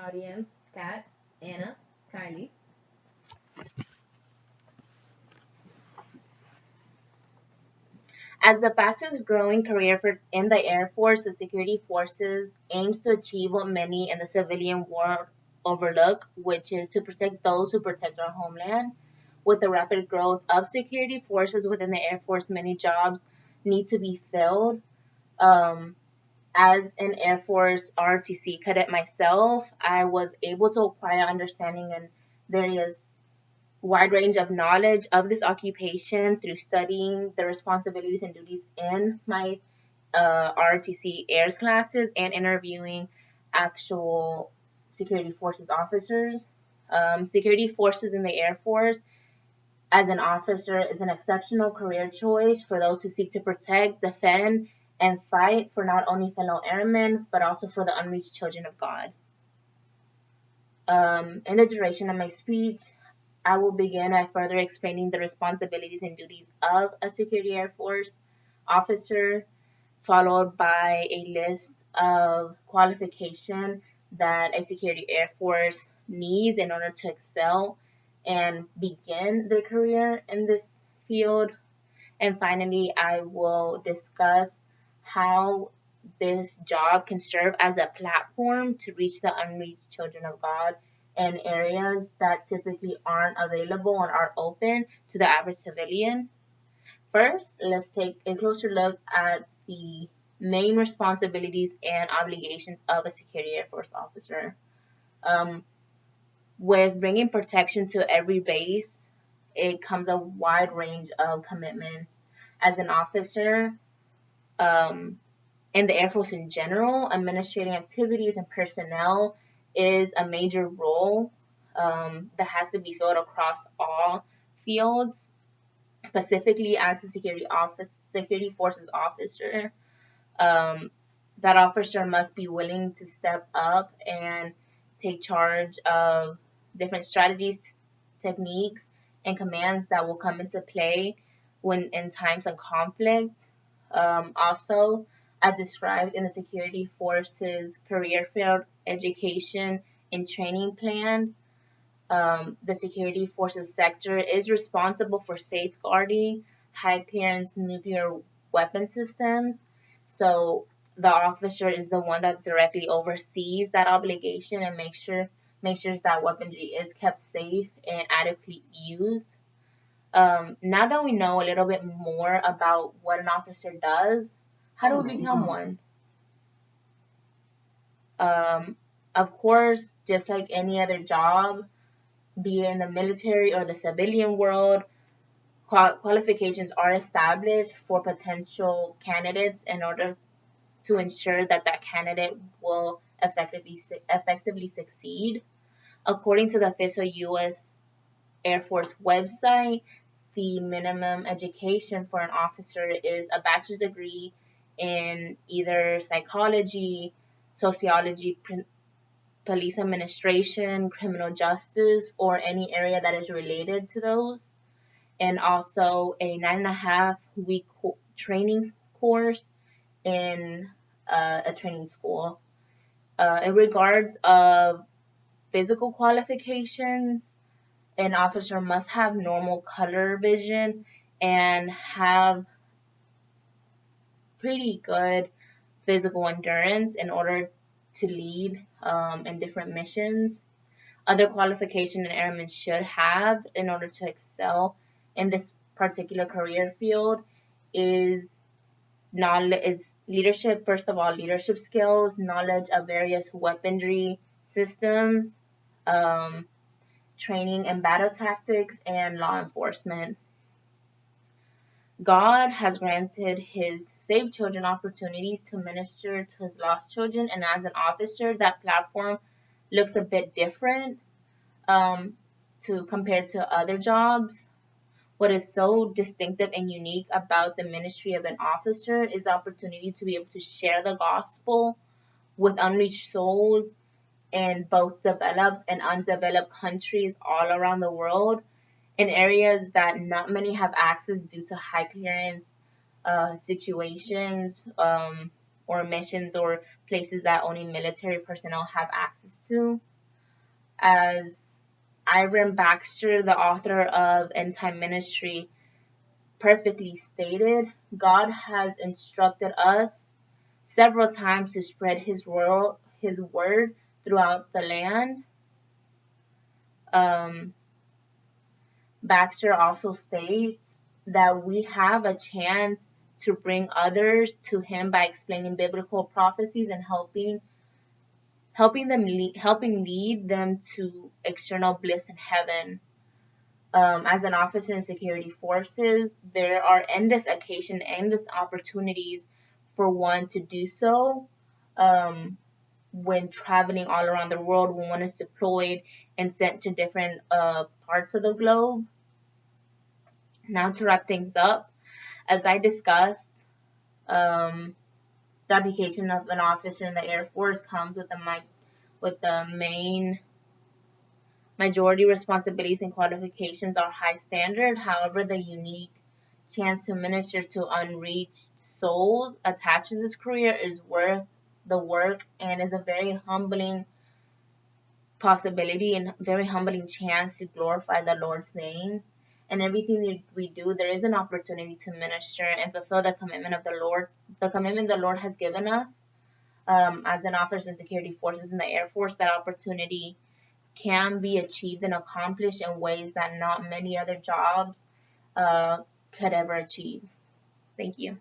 audience, Kat, Anna, Kylie. As the fastest growing career in the Air Force, the security forces aims to achieve what many in the civilian world overlook, which is to protect those who protect our homeland. With the rapid growth of security forces within the Air Force, many jobs need to be filled. Um, as an Air Force ROTC cadet myself, I was able to acquire understanding in various wide range of knowledge of this occupation through studying the responsibilities and duties in my ROTC airs classes and interviewing actual security forces officers. Security forces in the Air Force as an officer is an exceptional career choice for those who seek to protect, defend, and fight for not only fellow airmen, but also for the unreached children of God. In the duration of my speech, I will begin by further explaining the responsibilities and duties of a Security Air Force officer, followed by a list of qualification that a Security Air Force needs in order to excel and begin their career in this field. And finally, I will discuss how this job can serve as a platform to reach the unreached children of God in areas that typically aren't available and are open to the average civilian. First, let's take a closer look at the main responsibilities and obligations of a Security Air Force officer. Um, with bringing protection to every base, it comes a wide range of commitments. As an officer, um, in the Air Force in general, administrating activities and personnel is a major role that has to be filled across all fields. Specifically, as a security forces officer, um, that officer must be willing to step up and take charge of different strategies, techniques, and commands that will come into play when in times of conflict. Also, as described in the Security Forces Career Field Education and Training Plan, the Security Forces sector is responsible for safeguarding high clearance nuclear weapon systems. So the officer is the one that directly oversees that obligation and makes sure that weaponry is kept safe and adequately used. Now that we know a little bit more about what an officer does, how do we become one? Um, of course, just like any other job, be it in the military or the civilian world, qualifications are established for potential candidates in order to ensure that that candidate will effectively succeed. According to the official U.S. Air Force website, the minimum education for an officer is a bachelor's degree in either psychology, sociology, police administration, criminal justice, or any area that is related to those, and also a 9.5 week training course in a training school. In regards of physical qualifications, an officer must have normal color vision and have pretty good physical endurance in order to lead in different missions. Other qualification an airman should have in order to excel in this particular career field is knowledge, is leadership. First of all, leadership skills, knowledge of various weaponry systems, um, training and battle tactics, and law enforcement. God has granted his saved children opportunities to minister to his lost children, and as an officer, that platform looks a bit different to compared to other jobs. What is so distinctive and unique about the ministry of an officer is the opportunity to be able to share the gospel with unreached souls in both developed and undeveloped countries all around the world, in areas that not many have access due to high clearance situations or missions or places that only military personnel have access to. As Ivan Baxter, the author of End Time Ministry, perfectly stated, God has instructed us several times to spread His word throughout the land. Baxter also states that we have a chance to bring others to Him by explaining biblical prophecies and helping lead them to external bliss in heaven. As an officer in security forces, there are endless occasions, endless opportunities for one to do so. When traveling all around the world, when one is deployed and sent to different parts of the globe. Now to wrap things up, as I discussed, the application of an officer in the Air Force comes with the main majority responsibilities and qualifications are high standard. However, the unique chance to minister to unreached souls attached to this career is worth the work and is a very humbling possibility and very humbling chance to glorify the Lord's name. And everything that we do, there is an opportunity to minister and fulfill the commitment of the Lord, the commitment the Lord has given us. As an officer in security forces in the Air Force, that opportunity can be achieved and accomplished in ways that not many other jobs could ever achieve. Thank you.